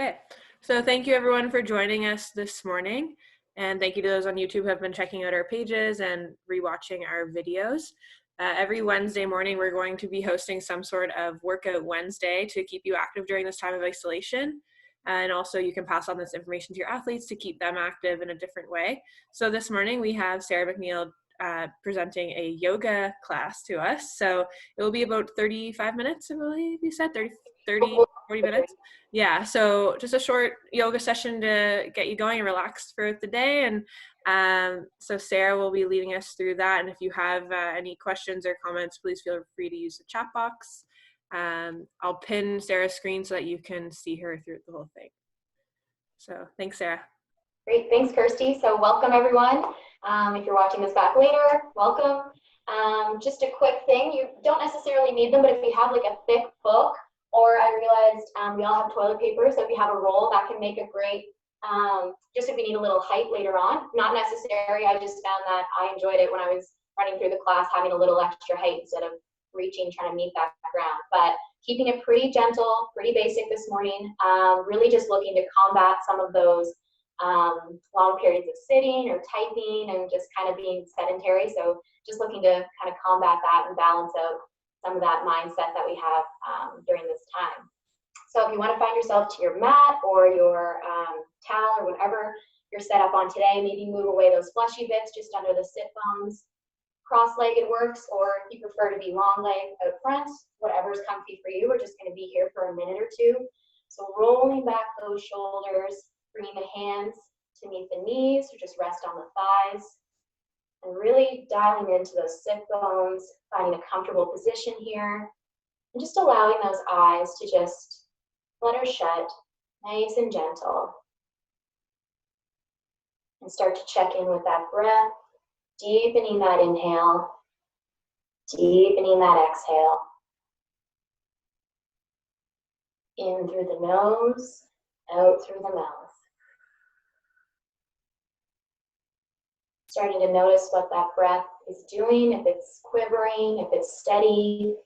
Okay, so thank you everyone for joining us this morning. And thank you to those on YouTube who have been checking out our pages and rewatching our videos. Every Wednesday morning, we're going to be hosting some sort of Workout Wednesday to keep you active during this time of isolation. And also you can pass on this information to your athletes to keep them active in a different way. So this morning we have Sarah MacNeil presenting a yoga class to us. So it will be about 35 minutes, I believe you said, 40 minutes. Yeah, so just a short yoga session to get you going and relax throughout the day. And so Sarah will be leading us through that. And if you have any questions or comments, please feel free to use the chat box. I'll pin Sarah's screen so that you can see her through the whole thing. So thanks, Sarah. Great, thanks, Kirsty. So welcome, everyone. If you're watching this back later, welcome. Just a quick thing, you don't necessarily need them, but if you have like a thick book, or I realized we all have toilet paper, so if you have a roll, that can make a great, just if you need a little height later on. Not necessary, I just found that I enjoyed it when I was running through the class, having a little extra height instead of reaching, trying to meet that ground. But keeping it pretty gentle, pretty basic this morning, really just looking to combat some of those long periods of sitting or typing and just kind of being sedentary. So just looking to kind of combat that and balance out some of that mindset that we have during this time. So if you want to find yourself to your mat or your towel or whatever you're set up on today, maybe move away those fleshy bits just under the sit bones. Cross-legged works, or if you prefer to be long leg out front, whatever's comfy for you. We're just going to be here for a minute or two. So rolling back those shoulders, bringing the hands to meet the knees, or just rest on the thighs. And really dialing into those sit bones, finding a comfortable position here, and just allowing those eyes to just flutter shut, nice and gentle. And start to check in with that breath, deepening that inhale, deepening that exhale. In through the nose, out through the mouth. Starting to notice what that breath is doing, if it's quivering, if it's steady.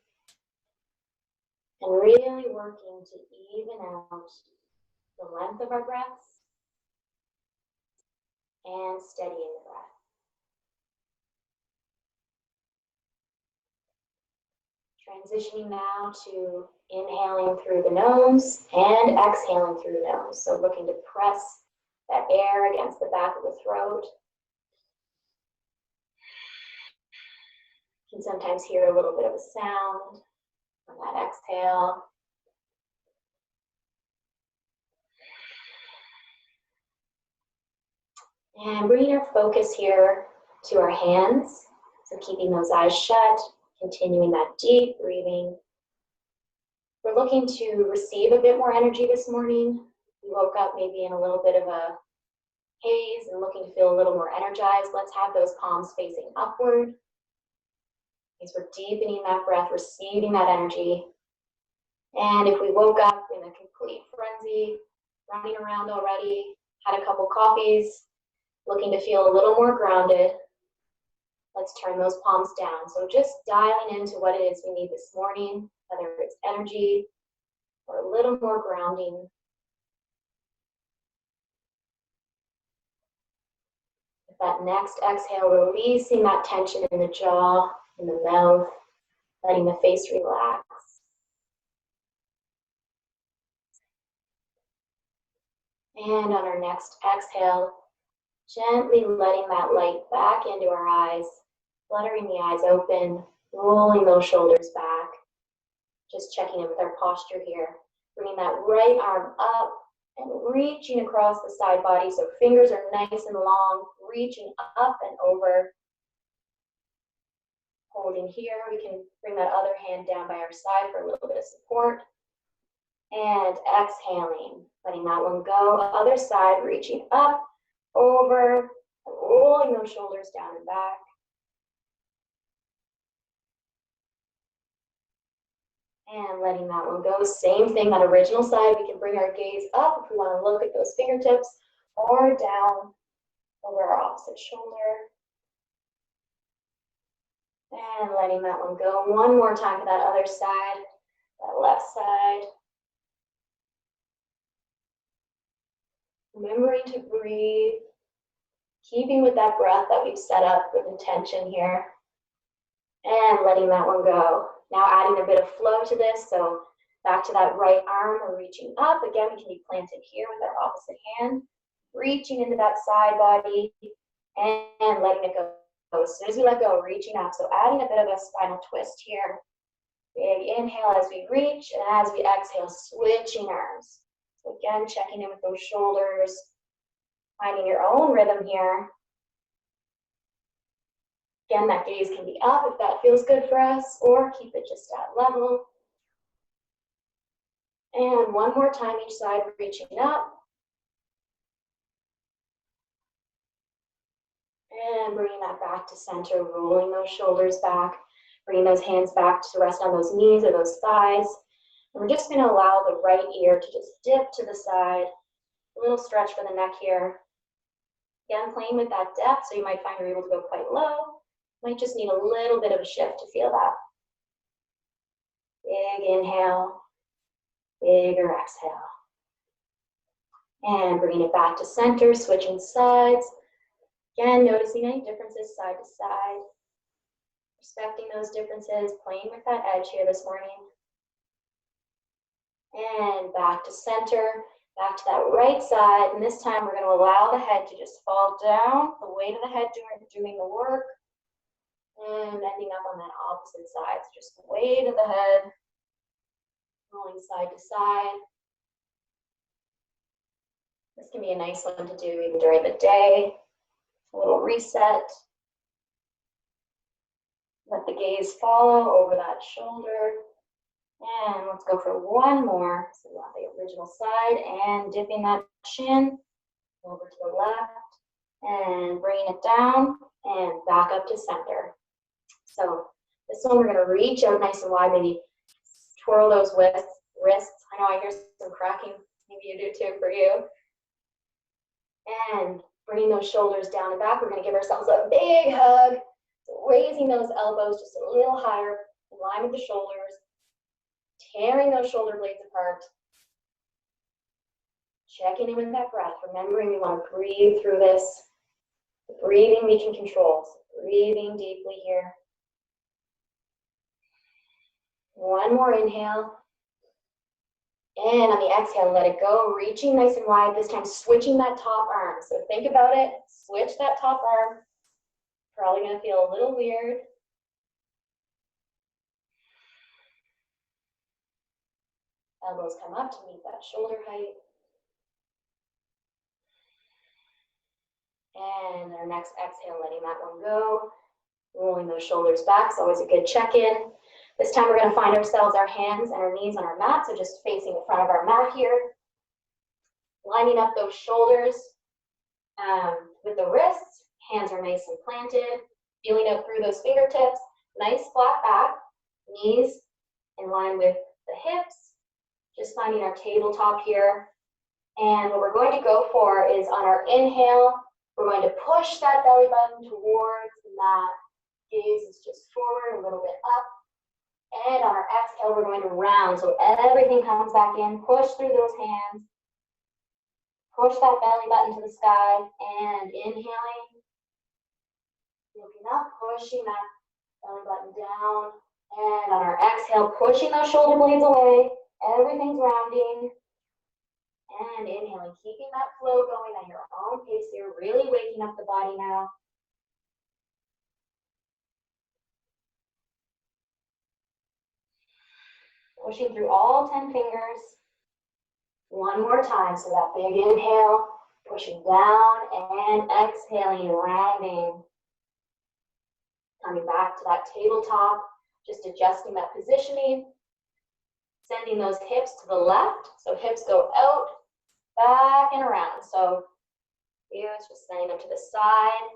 And really working to even out the length of our breaths and steadying the breath. Transitioning now to inhaling through the nose and exhaling through the nose. So looking to press that air against the back of the throat. You can sometimes hear a little bit of a sound from that exhale. And bringing our focus here to our hands. So keeping those eyes shut, continuing that deep breathing. We're looking to receive a bit more energy this morning. We woke up maybe in a little bit of a haze and looking to feel a little more energized. Let's have those palms facing upward. As we're deepening that breath, receiving that energy. And if we woke up in a complete frenzy, running around already, had a couple coffees, looking to feel a little more grounded, let's turn those palms down. So just dialing into what it is we need this morning, whether it's energy or a little more grounding. With that next exhale, releasing that tension in the jaw, in the mouth, letting the face relax. And on our next exhale, gently letting that light back into our eyes, fluttering the eyes open, rolling those shoulders back. Just checking in with our posture here. Bringing that right arm up and reaching across the side body. So fingers are nice and long, reaching up and over. Holding here, we can bring that other hand down by our side for a little bit of support. And exhaling, letting that one go. Other side, reaching up, over, and rolling those shoulders down and back. And letting that one go. Same thing, that original side, we can bring our gaze up if we want to look at those fingertips, or down over our opposite shoulder. And letting that one go. One more time for that other side, that left side. Remembering to breathe, keeping with that breath that we've set up with intention here, and letting that one go. Now adding a bit of flow to this, so back to that right arm, we're reaching up. Again, we can be planted here with our opposite hand, reaching into that side body, and letting it go. So as soon as we let go, reaching up. So adding a bit of a spinal twist here. Big inhale as we reach, and as we exhale, switching arms. So again, checking in with those shoulders, finding your own rhythm here. Again, that gaze can be up if that feels good for us, or keep it just at level. And one more time each side, reaching up. And bringing that back to center, rolling those shoulders back, bringing those hands back to rest on those knees or those thighs. And we're just gonna allow the right ear to just dip to the side. A little stretch for the neck here. Again, playing with that depth, so you might find you're able to go quite low. Might just need a little bit of a shift to feel that. Big inhale, bigger exhale. And bringing it back to center, switching sides. Again, noticing any differences side to side. Respecting those differences, playing with that edge here this morning. And back to center, back to that right side. And this time we're going to allow the head to just fall down, the weight of the head doing the work. And ending up on that opposite side. So just the weight of the head, rolling side to side. This can be a nice one to do even during the day. A little reset. Let the gaze follow over that shoulder. And let's go for one more. So we want the original side and dipping that chin over to the left and bringing it down and back up to center. So this one we're going to reach out nice and wide, maybe twirl those wrists. I know I hear some cracking, maybe you do too for you. And bringing those shoulders down and back, we're going to give ourselves a big hug. So raising those elbows just a little higher, in line with the shoulders, tearing those shoulder blades apart. Checking in with that breath, remembering we want to breathe through this. The breathing we can control. So breathing deeply here. One more inhale. And on the exhale, let it go, reaching nice and wide, this time switching that top arm. So think about it, switch that top arm. Probably gonna feel a little weird. Elbows come up to meet that shoulder height. And our next exhale, letting that one go. Rolling those shoulders back, it's always a good check-in. This time we're going to find ourselves, our hands and our knees on our mat, so just facing the front of our mat here. Lining up those shoulders with the wrists, hands are nice and planted. Feeling up through those fingertips, nice flat back, knees in line with the hips. Just finding our tabletop here. And what we're going to go for is on our inhale, we're going to push that belly button towards the mat. Gaze is just forward, a little bit up. And on our exhale, we're going to round. So everything comes back in. Push through those hands. Push that belly button to the sky. And inhaling. Looking up, pushing that belly button down. And on our exhale, pushing those shoulder blades away. Everything's rounding. And inhaling, keeping that flow going at your own pace here. Really waking up the body now. Pushing through all 10 fingers. One more time, so that big inhale, pushing down and exhaling, rounding. Coming back to that tabletop, just adjusting that positioning. Sending those hips to the left, so hips go out, back and around. So here it's just sending them to the side,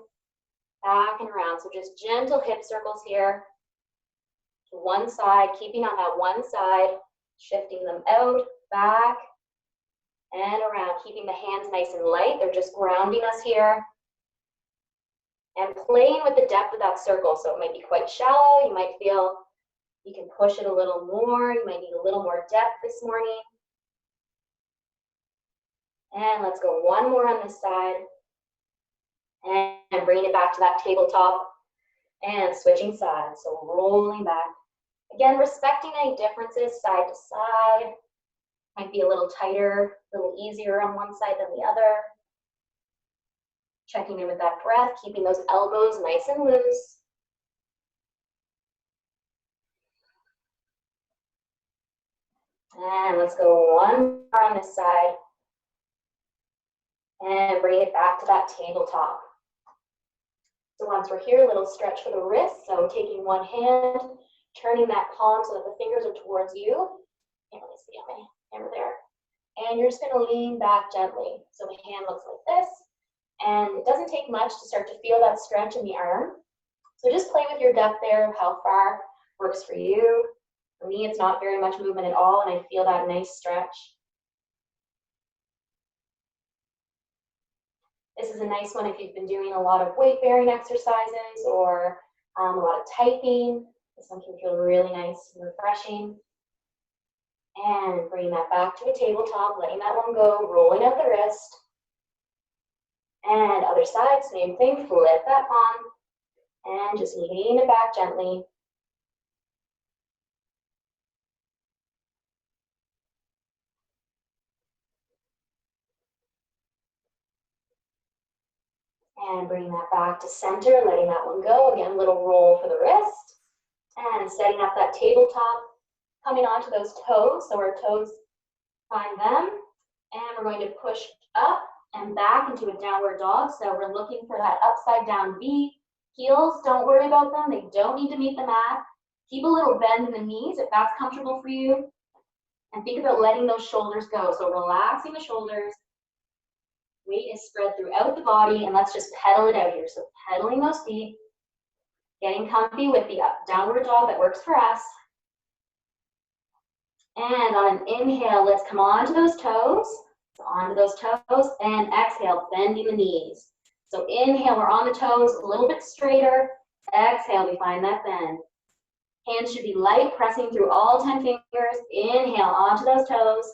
back and around. So just gentle hip circles here. To one side, keeping on that one side, shifting them out, back, and around, keeping the hands nice and light. They're just grounding us here. And playing with the depth of that circle. So it might be quite shallow. You might feel you can push it a little more. You might need a little more depth this morning. And let's go one more on this side. And bring it back to that tabletop. And switching sides, so rolling back. Again, respecting any differences side to side. Might be a little tighter, a little easier on one side than the other. Checking in with that breath, keeping those elbows nice and loose. And let's go one more on this side. And bring it back to that tabletop. So once we're here, a little stretch for the wrists. So taking one hand, turning that palm so that the fingers are towards you. Can't really see on my camera there. And you're just gonna lean back gently. So the hand looks like this. And it doesn't take much to start to feel that stretch in the arm. So just play with your depth there of how far works for you. For me, it's not very much movement at all, and I feel that nice stretch. This is a nice one if you've been doing a lot of weight-bearing exercises or a lot of typing. This one can feel really nice and refreshing. And bring that back to a tabletop, letting that one go, rolling out the wrist. And other side, same thing, flip that palm. And just lean it back gently. And bring that back to center, letting that one go. Again, little roll for the wrist. And setting up that tabletop, coming onto those toes. So our toes find them. And we're going to push up and back into a downward dog. So we're looking for that upside down V. Heels, don't worry about them. They don't need to meet the mat. Keep a little bend in the knees if that's comfortable for you. And think about letting those shoulders go. So relaxing the shoulders. Weight is spread throughout the body, and let's just pedal it out here. So pedaling those feet, getting comfy with the downward dog that works for us. And on an inhale, let's come onto those toes. So onto those toes, and exhale, bending the knees. So inhale, we're on the toes, a little bit straighter. Exhale, we find that bend. Hands should be light, pressing through all 10 fingers. Inhale, onto those toes.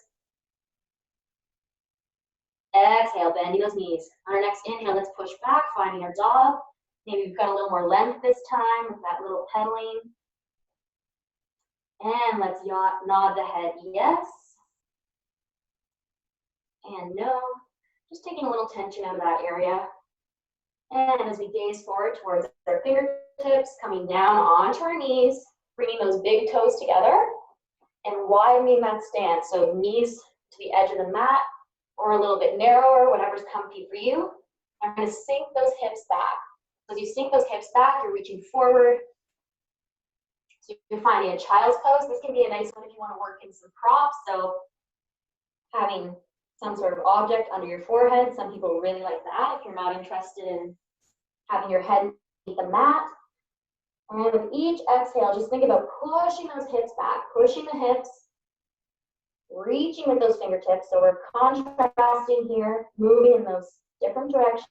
Exhale, bending those knees. On our next inhale, let's push back, finding our dog. Maybe we've got a little more length this time with that little pedaling. And let's nod the head yes. And no. Just taking a little tension out of that area. And as we gaze forward towards our fingertips, coming down onto our knees, bringing those big toes together and widening that stance. So knees to the edge of the mat or a little bit narrower, whatever's comfy for you. I'm going to sink those hips back. As you sink those hips back, you're reaching forward. So you're finding a child's pose. This can be a nice one if you want to work in some props. So having some sort of object under your forehead. Some people really like that if you're not interested in having your head meet the mat. And with each exhale, just think about pushing those hips back, pushing the hips, reaching with those fingertips. So we're contrasting here, moving in those different directions,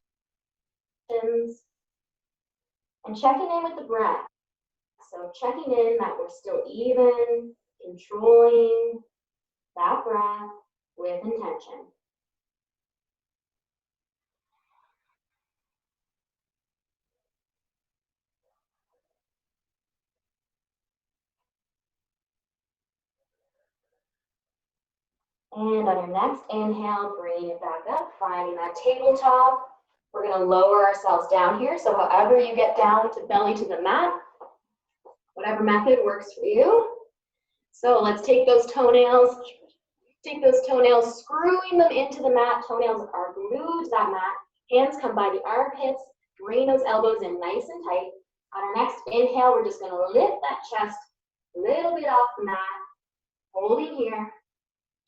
and checking in with the breath. So checking in that we're still even, controlling that breath with intention. And on your next inhale, bring it back up, finding that tabletop. We're going to lower ourselves down here. So however you get down to belly to the mat, whatever method works for you. So let's take those toenails, screwing them into the mat. Toenails are glued to that mat. Hands come by the armpits, bring those elbows in nice and tight. On our next inhale, we're just going to lift that chest a little bit off the mat, holding here.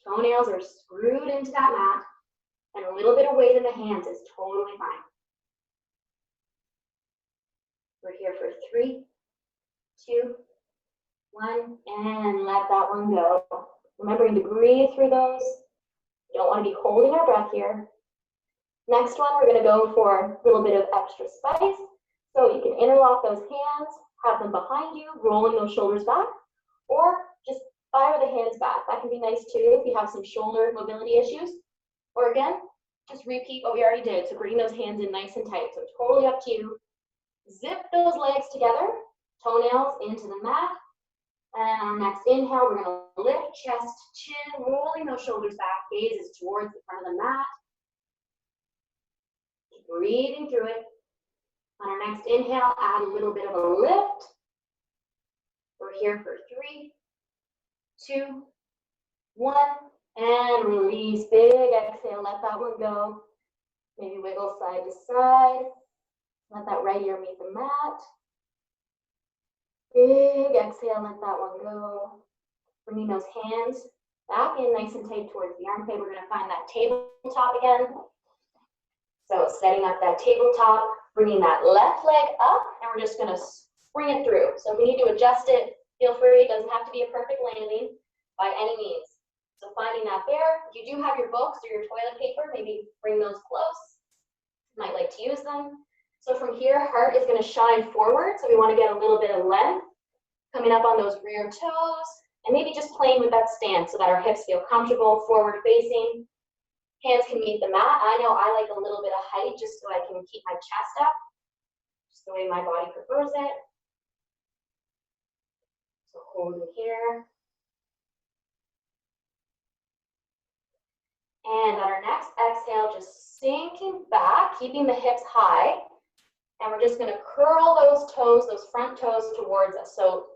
Toenails are screwed into that mat, and a little bit of weight in the hands is totally fine. We're here for 3, 2, 1, and let that one go. Remembering to breathe through those. You don't want to be holding our breath here. Next one, we're going to go for a little bit of extra spice. So you can interlock those hands, have them behind you, rolling those shoulders back, or just fire the hands back. That can be nice too if you have some shoulder mobility issues. Or again, just repeat what we already did. So bringing those hands in nice and tight. So totally up to you. Zip those legs together, toenails into the mat. And on our next inhale, we're going to lift chest, chin, rolling those shoulders back, gaze is towards the front of the mat. Keep breathing through it. On our next inhale, add a little bit of a lift. We're here for 3, 2, 1, and release. Big exhale, let that one go. Maybe wiggle side to side. Let that right ear meet the mat. Big exhale, let that one go. Bringing those hands back in nice and tight towards the armpit. We're going to find that tabletop again. So setting up that tabletop, bringing that left leg up, and we're just going to bring it through. So if we need to adjust it, feel free. It doesn't have to be a perfect landing by any means. So finding that there. If you do have your books or your toilet paper, maybe bring those close. Might like to use them. So from here, heart is going to shine forward. So we want to get a little bit of length coming up on those rear toes, and maybe just playing with that stance so that our hips feel comfortable, forward facing. Hands can meet the mat. I know I like a little bit of height just so I can keep my chest up, just the way my body prefers it. So holding here. And on our next exhale, just sinking back, keeping the hips high. And we're just going to curl those toes, those front toes towards us. So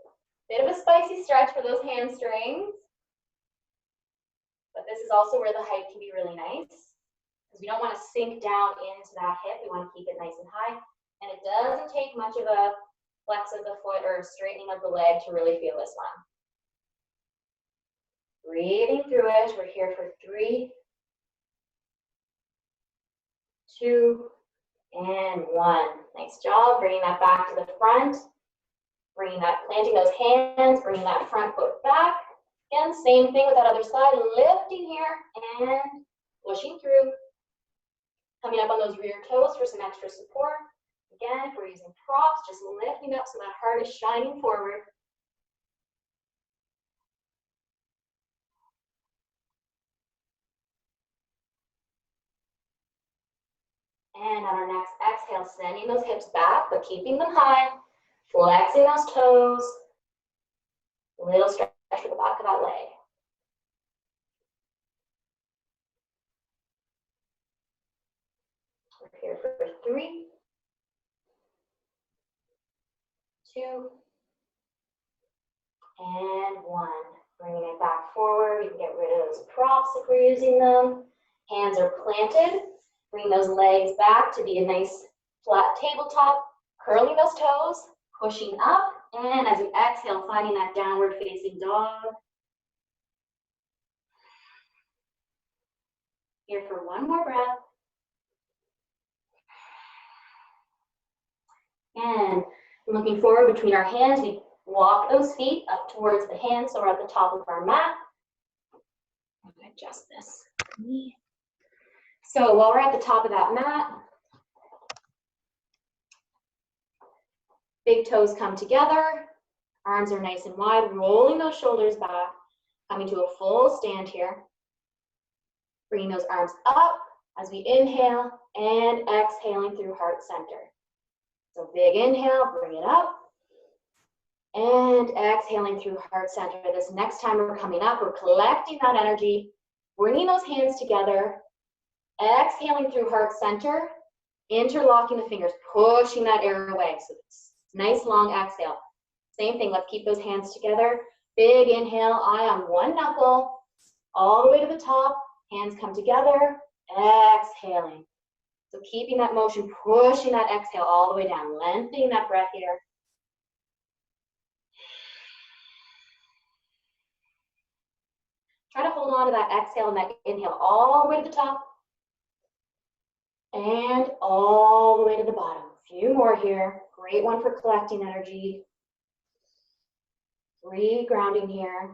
bit of a spicy stretch for those hamstrings. But this is also where the height can be really nice, because we don't want to sink down into that hip. We want to keep it nice and high. And it doesn't take much of a flex of the foot or straightening of the leg to really feel this one. Breathing through it. We're here for 3, 2, and 1. Nice job. Bringing that back to the front. Bringing that, planting those hands, bringing that front foot back. Again, same thing with that other side. Lifting here and pushing through. Coming up on those rear toes for some extra support. Again, if we're using props, just lifting up so that heart is shining forward. And on our next exhale, sending those hips back, but keeping them high. Flexing those toes. A little stretch for the back of that leg. We're here for 3, 2, and 1. Bringing it back forward. You can get rid of those props if we're using them. Hands are planted. Bring those legs back to be a nice flat tabletop. Curling those toes, pushing up. And as we exhale, finding that downward facing dog. Here for one more breath. And looking forward between our hands, we walk those feet up towards the hands, so we're at the top of our mat. I'm going to adjust this knee. So while we're at the top of that mat, big toes come together, arms are nice and wide, rolling those shoulders back, coming to a full stand here. Bringing those arms up as we inhale and exhaling through heart center. So big inhale, bring it up, and exhaling through heart center. This next time we're coming up, we're collecting that energy, bringing those hands together, exhaling through heart center, interlocking the fingers, pushing that air away. So it's nice long exhale. Same thing, let's keep those hands together. Big inhale, eye on one knuckle, all the way to the top, hands come together, exhaling. So keeping that motion, pushing that exhale all the way down, lengthening that breath here. Try to hold on to that exhale and that inhale all the way to the top and all the way to the bottom. A few more here. Great one for collecting energy. Re-grounding here.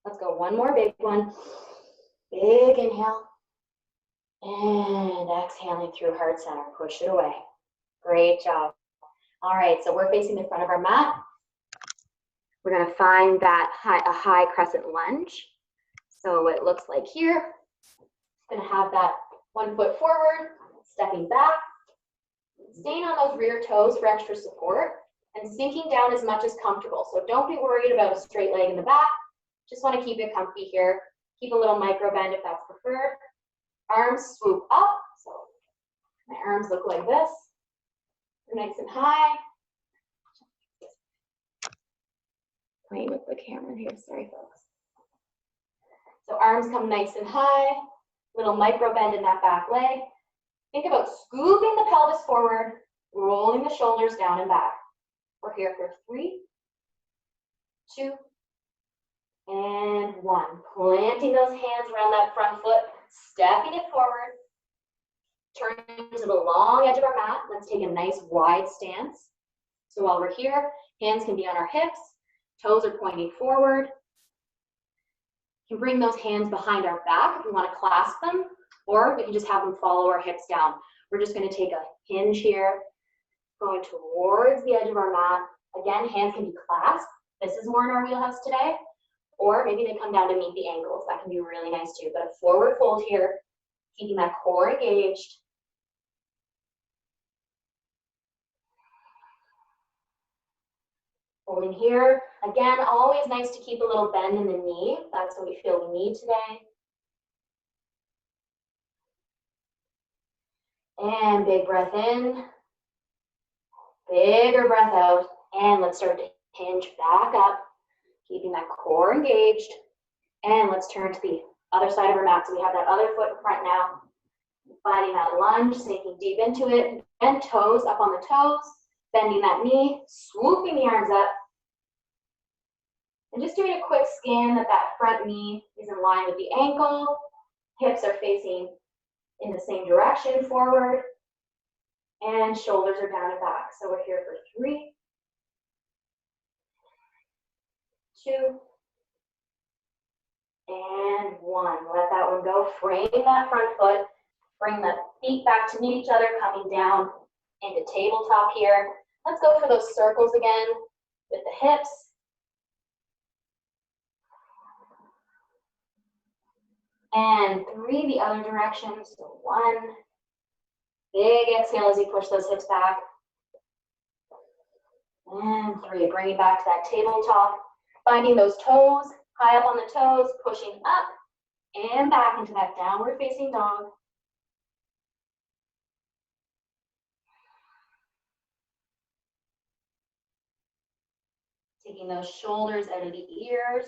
Let's go one more big one. Big inhale. And exhaling through heart center. Push it away. Great job. All right, so we're facing the front of our mat. We're going to find that a high crescent lunge. So what it looks like here, going to have that 1 foot forward, stepping back, staying on those rear toes for extra support, and sinking down as much as comfortable. So don't be worried about a straight leg in the back. Just want to keep it comfy here. Keep a little micro bend if that's preferred. Arms swoop up. So my arms look like this. They're nice and high. Playing with the camera here, sorry folks. So arms come nice and high. Little micro bend in that back leg. Think about scooping the pelvis forward, rolling the shoulders down and back. We're here for 3, 2, and 1. Planting those hands around that front foot, stepping it forward. Turning to the long edge of our mat. Let's take a nice wide stance. So while we're here, hands can be on our hips, toes are pointing forward. You can bring those hands behind our back if we want to clasp them, or we can just have them follow our hips down. We're just going to take a hinge here, going towards the edge of our mat. Again, hands can be clasped. This is more in our wheelhouse today. Or maybe they come down to meet the ankles. That can be really nice too. But a forward fold here, keeping that core engaged. Holding here. Again, always nice to keep a little bend in the knee. That's what we feel we need today. And big breath in. Bigger breath out. And let's start to hinge back up, keeping that core engaged. And let's turn to the other side of our mat. So we have that other foot in front now. Finding that lunge, sinking deep into it. Bend toes up on the toes. Bending that knee, swooping the arms up. And just doing a quick scan that that front knee is in line with the ankle. Hips are facing in the same direction forward. And shoulders are down and back. So we're here for 3, 2, and 1. Let that one go. Frame that front foot. Bring the feet back to meet each other, coming down into tabletop here. Let's go for those circles again with the hips. And 3 the other direction. So 1. Big exhale as you push those hips back. And 3. Bring it back to that tabletop. Finding those toes, high up on the toes, pushing up and back into that downward facing dog. Taking those shoulders out of the ears,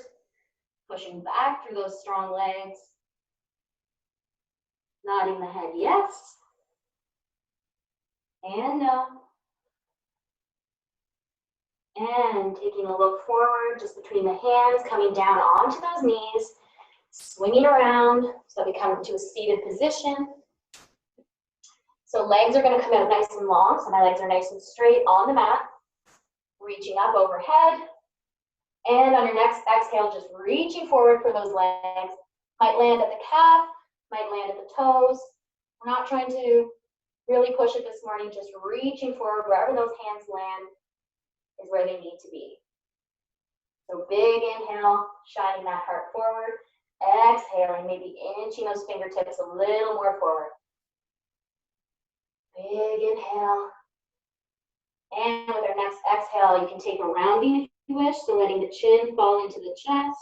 pushing back through those strong legs. Nodding the head yes. And no. And taking a look forward just between the hands, coming down onto those knees, swinging around so that we come into a seated position. So legs are going to come out nice and long, so my legs are nice and straight on the mat. Reaching up overhead. And on your next exhale, just reaching forward for those legs. Might land at the calf, might land at the toes. We're not trying to really push it this morning, just reaching forward. Wherever those hands land is where they need to be. So big inhale, shining that heart forward. Exhaling, maybe inching those fingertips a little more forward. Big inhale. And with our next exhale, you can take a rounding if you wish, so letting the chin fall into the chest.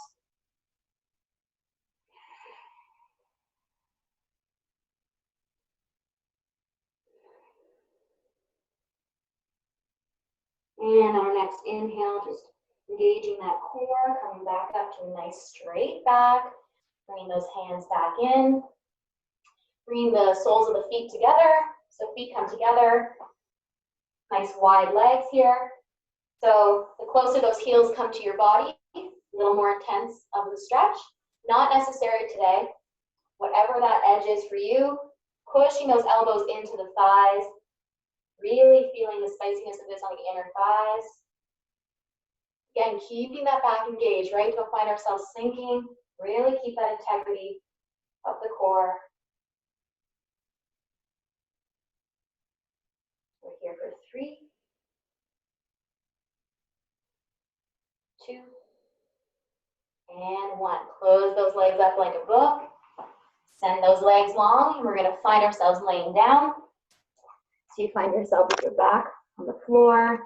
And our next inhale, just engaging that core, coming back up to a nice straight back. Bringing those hands back in. Bringing the soles of the feet together. So feet come together. Nice wide legs here. So the closer those heels come to your body, a little more intense of the stretch. Not necessary today. Whatever that edge is for you, pushing those elbows into the thighs. Really feeling the spiciness of this on the inner thighs. Again, keeping that back engaged, right? Don't find ourselves sinking. Really keep that integrity of the core. We're here for 3, 2, And 1. Close those legs up like a book. Send those legs long, and we're going to find ourselves laying down. So you find yourself with your back on the floor.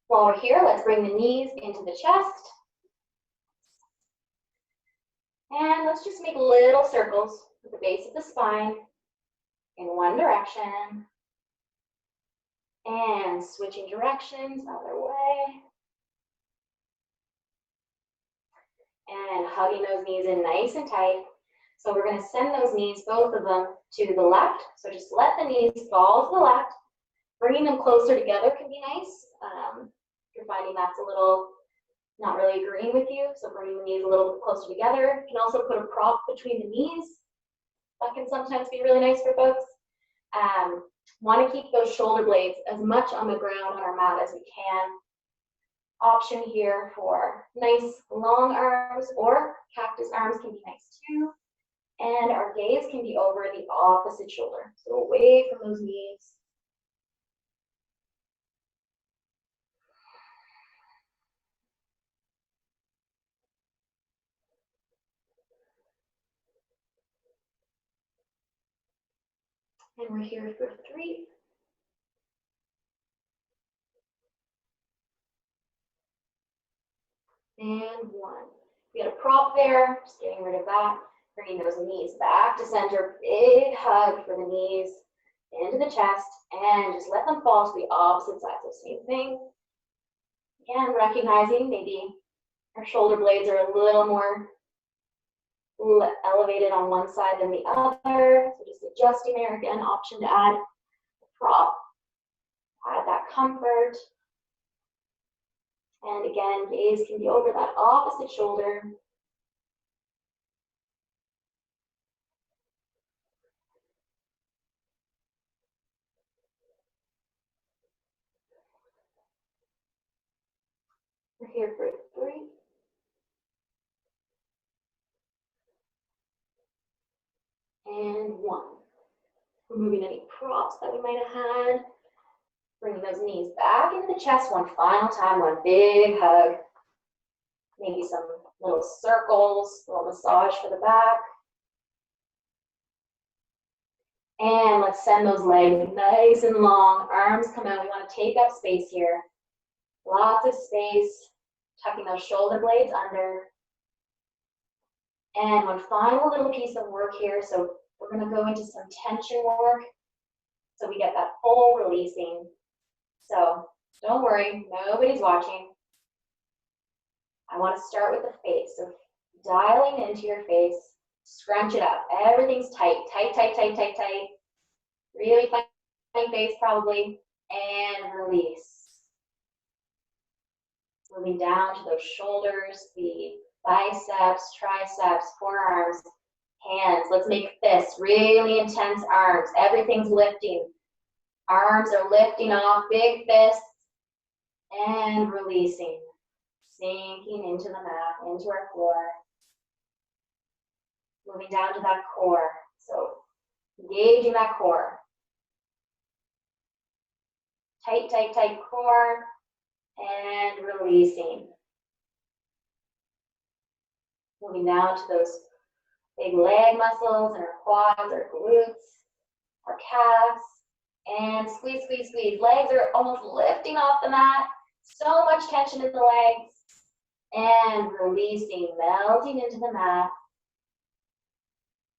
While we're here, let's bring the knees into the chest. And let's just make little circles at the base of the spine in one direction. And switching directions, other way. And hugging those knees in nice and tight. So we're going to send those knees, both of them, to the left. So just let the knees fall to the left. Bringing them closer together can be nice. If you're finding that's a little not really agreeing with you, so bringing the knees a little bit closer together. You can also put a prop between the knees. That can sometimes be really nice for folks. Want to keep those shoulder blades as much on the ground on our mat as we can. Option here for nice long arms, or cactus arms can be nice too. And our gaze can be over the opposite shoulder, so away from those knees. And we're here for 3. And 1. We got a prop there, just getting rid of that. Bringing those knees back to center. Big hug for the knees into the chest, and just let them fall to the opposite side. So same thing. Again, recognizing maybe our shoulder blades are a little more elevated on one side than the other. So just adjusting there. Again, option to add a prop. Add that comfort. And again, gaze can be over that opposite shoulder. We're here for 3. And 1. Removing any props that we might have had. Bringing those knees back into the chest one final time. One big hug. Maybe some little circles, a little massage for the back. And let's send those legs nice and long. Arms come out. We want to take up space here. Lots of space. Tucking those shoulder blades under. And one final little piece of work here. So we're going to go into some tension work. So we get that full releasing. So don't worry, nobody's watching. I want to start with the face. So dialing into your face. Scrunch it up. Everything's tight. Tight, tight, tight, tight, tight. Really funny face probably. And release. Moving down to those shoulders, the biceps, triceps, forearms, hands. Let's make fists, really intense arms. Everything's lifting. Arms are lifting off, big fists. And releasing. Sinking into the mat, into our floor. Moving down to that core. So engaging that core. Tight, tight, tight core. And releasing. Moving down to those big leg muscles and our quads, our glutes, our calves. And squeeze, squeeze, squeeze. Legs are almost lifting off the mat. So much tension in the legs. And releasing, melting into the mat.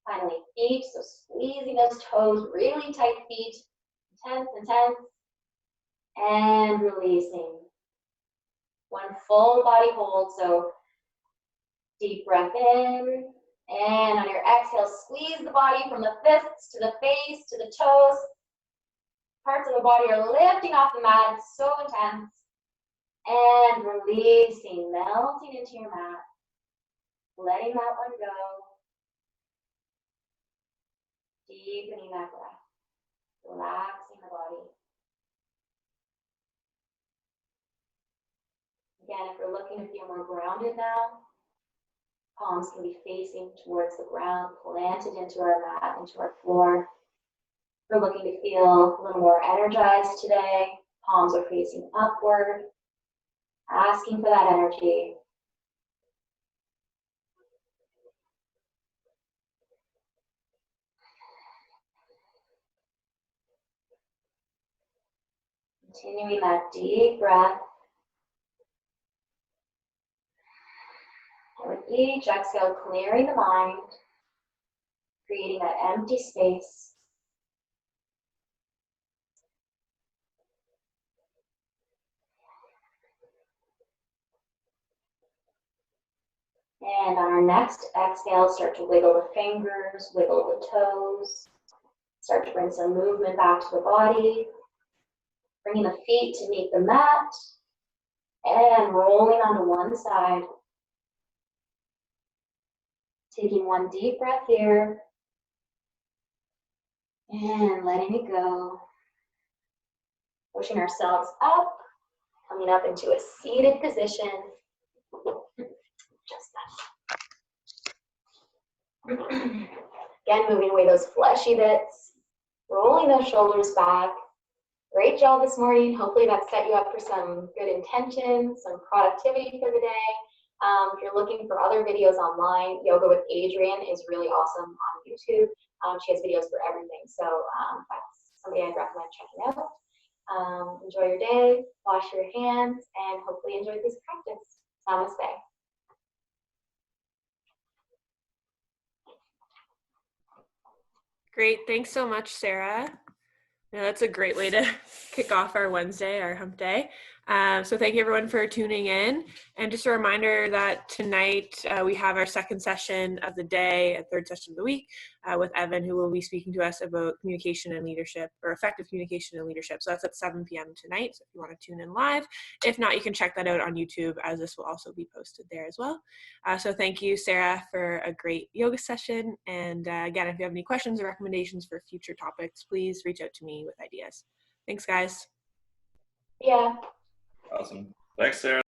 Finally, feet. So squeezing those toes, really tight feet. Intense, intense. And releasing. One full body hold, so deep breath in, and on your exhale, squeeze the body from the fists to the face to the toes. Parts of the body are lifting off the mat, it's so intense. And releasing, melting into your mat, letting that one go. Deepening that breath, relaxing the body. Again, if we're looking to feel more grounded now, palms can be facing towards the ground, planted into our mat, into our floor. If we're looking to feel a little more energized today, palms are facing upward. asking for that energy. Continuing that deep breath. And with each exhale, clearing the mind, creating that empty space. And on our next exhale, start to wiggle the fingers, wiggle the toes. Start to bring some movement back to the body. Bringing the feet to meet the mat. And rolling onto one side. Taking one deep breath here. And letting it go. Pushing ourselves up. Coming up into a seated position. Just that. Again, moving away those fleshy bits. Rolling those shoulders back. Great job this morning. Hopefully that set you up for some good intention, some productivity for the day. If you're looking for other videos online, Yoga with Adrienne is really awesome on YouTube. She has videos for everything. So that's somebody I'd recommend checking out. Enjoy your day, wash your hands, and hopefully enjoy this practice. Namaste. Great. Thanks so much, Sarah. Yeah, that's a great way to kick off our Wednesday, our hump day. So thank you everyone for tuning in. And just a reminder that tonight we have our second session of the day, a third session of the week with Evan, who will be speaking to us about communication and leadership, or effective communication and leadership. So that's at 7 p.m. tonight. So if you want to tune in live, if not, you can check that out on YouTube, as this will also be posted there as well. So thank you, Sarah, for a great yoga session. And again, if you have any questions or recommendations for future topics, please reach out to me with ideas. Thanks, guys. Yeah. Awesome. Thanks, Sarah.